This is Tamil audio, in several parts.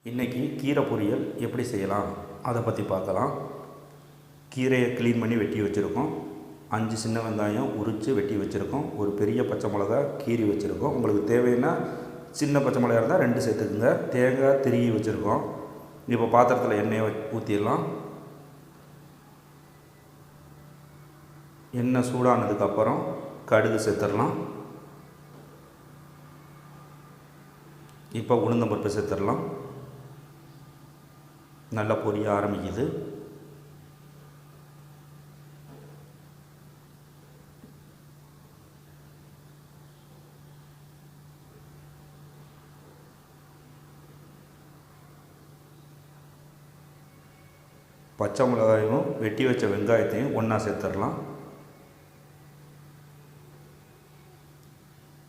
இன்றைக்கி கீரை பொரியல் எப்படி செய்யலாம் அதை பற்றி பார்க்கலாம். கீரையை க்ளீன் பண்ணி வெட்டி வச்சுருக்கோம். 5 சின்ன வெங்காயம் உரித்து வெட்டி வச்சுருக்கோம். ஒரு பெரிய பச்சை மிளகா கீரி வச்சுருக்கோம். உங்களுக்கு தேவைன்னா சின்ன பச்சை மிளகா இருந்தால் 2 சேர்த்துக்குங்க. தேங்காய் திருகி வச்சுருக்கோம். இப்போ பாத்திரத்தில் எண்ணெயை ஊற்றிடலாம். எண்ணெய் சூடானதுக்கப்புறம் கடுகு சேர்த்துடலாம். இப்போ உளுந்தம்பருப்பு சேர்த்துடலாம். நல்லா பொரிய ஆரம்பிக்குது. பச்சை மிளகாயும் வெட்டி வச்ச வெங்காயத்தையும் ஒன்றா சேர்த்துடலாம்.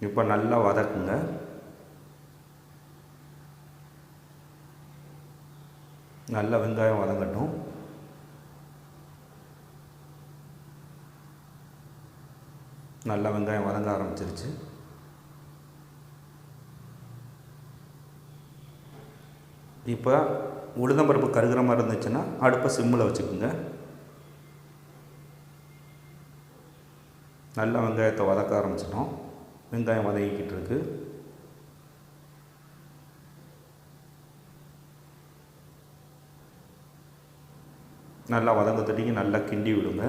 இப்போ நல்லா வதக்குங்க. நல்லா வெங்காயம் வதங்கட்டும். நல்லா வெங்காயம் வதங்க ஆரம்பிச்சிருச்சு. இப்போ உளுந்தம்பருப்பு கருகிற மாதிரி இருந்துச்சுன்னா அடுப்பை சிம்மில் வச்சுக்கோங்க. நல்லா வெங்காயத்தை வதக்க ஆரம்பிச்சிட்டோம். வெங்காயம் வதங்கிக்கிட்டு இருக்கு. நல்லா வதங்கத்தட்டிக்கு நல்லா கிண்டி விடுங்க.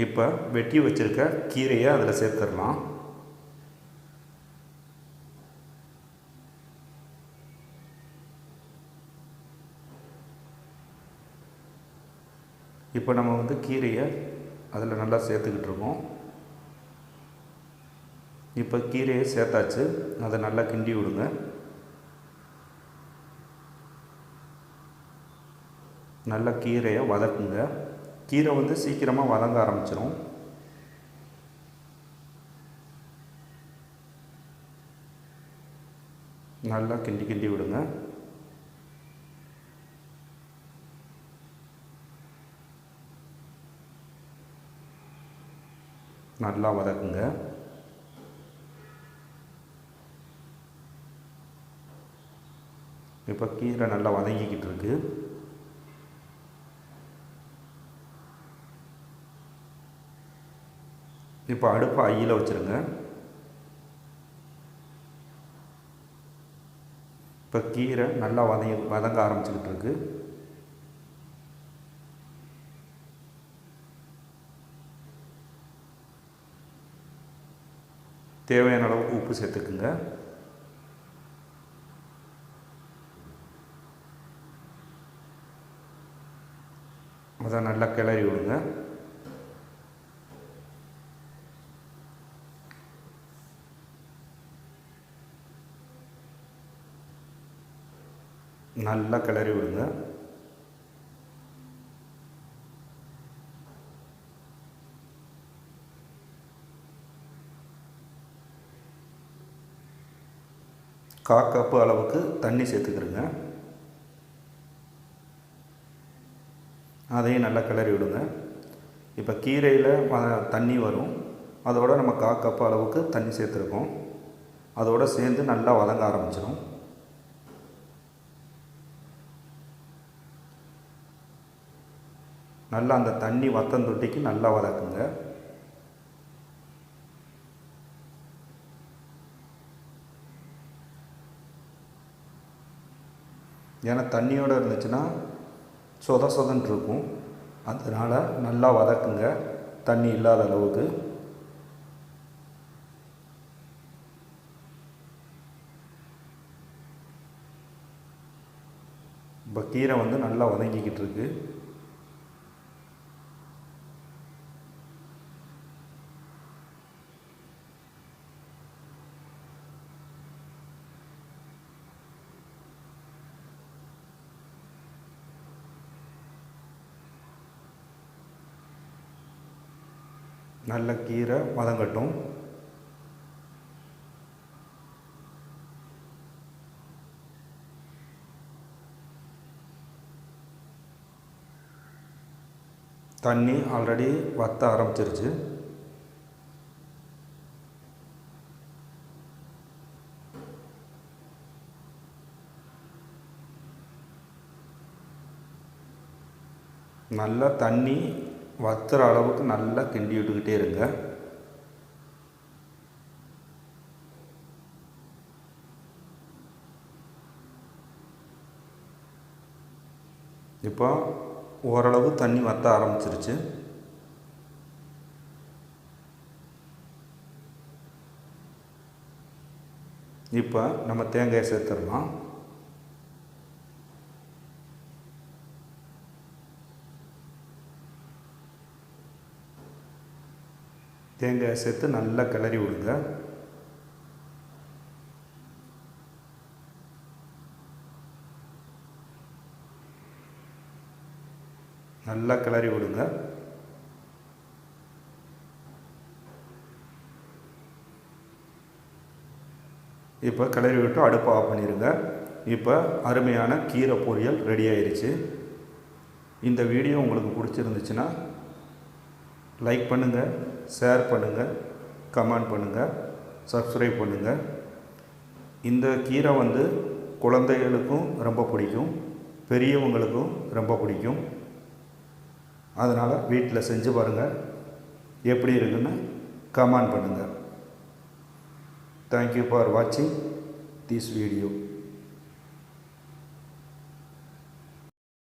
இப்போ வெட்டி வச்சுருக்க கீரையை அதில் சேர்த்துடலாம். இப்போ நம்ம கீரையை அதில் நல்லா சேர்த்துக்கிட்டு இருக்கோம். இப்போ கீரையை சேர்த்தாச்சு. அதை நல்லா கிண்டி விடுங்க. நல்லா கீரையை வதக்குங்க. கீரை சீக்கிரமாக வதங்க ஆரம்பிச்சிடும். நல்லா கிண்டி கிண்டி விடுங்க. நல்லா வதக்குங்க. இப்போ கீரை நல்லா வதங்கிக்கிட்டு இருக்கு. இப்போ அடுப்பை ஐயில் வச்சுருங்க. இப்போ கீரை நல்லா வதங்க ஆரம்பிச்சுக்கிட்டு இருக்கு. தேவையான அளவுக்கு உப்பு சேர்த்துக்குங்க. அதை நல்லா கிளறி விடுங்க. நல்லா கிளறி விடுங்க. கப்பு அளவுக்கு தண்ணி சேர்த்துக்கிறங்க. அதையும் நல்லா கிளறி விடுங்க. இப்போ கீரையில் தண்ணி வரும். அதோட நம்ம கப்பு அளவுக்கு தண்ணி சேர்த்துருக்கோம். அதோடு சேர்ந்து நல்லா வதங்க ஆரம்பிச்சிடும். நல்லா அந்த தண்ணி வத்தந்தொட்டிக்கு நல்லா வதக்குங்க. ஏன்னா தண்ணியோடு இருந்துச்சுன்னா சொதன்னு இருக்கும். அதனால் நல்லா வதக்குங்க தண்ணி இல்லாத அளவுக்கு. இப்போ கீரை நல்லா வதங்கிக்கிட்டு இருக்கு. நல்ல கீரை வதங்கட்டும். தண்ணி ஆல்ரெடி வத்த ஆரம்பிச்சிருச்சு. நல்லா தண்ணி வத்துற அளவுக்கு நல்லா கிண்டி விட்டுக்கிட்டே இருங்க. இப்போ ஓரளவு தண்ணி வற்ற ஆரம்பிச்சிருச்சு. இப்போ நம்ம தேங்காயை சேர்த்துடலாம். தேங்காயை சேர்த்து நல்லா கிளறி விடுங்க. நல்லா கிளறி விடுங்க. இப்போ கிளறி விட்டு அடுப்பை ஆஃப் பண்ணிடுங்க. இப்போ அருமையான கீரை பொரியல் ரெடி ஆயிடுச்சு. இந்த வீடியோ உங்களுக்கு பிடிச்சிருந்துச்சுன்னா லைக் பண்ணுங்கள், ஷேர் பண்ணுங்கள், கமெண்ட் பண்ணுங்கள், சப்ஸ்கிரைப் பண்ணுங்கள். இந்த கீரை குழந்தைகளுக்கும் ரொம்ப பிடிக்கும், பெரியவங்களுக்கும் ரொம்ப பிடிக்கும். அதனால் வீட்டில் செஞ்சு பாருங்கள், எப்படி இருக்குன்னு கமெண்ட் பண்ணுங்கள். Thank you for watching this video.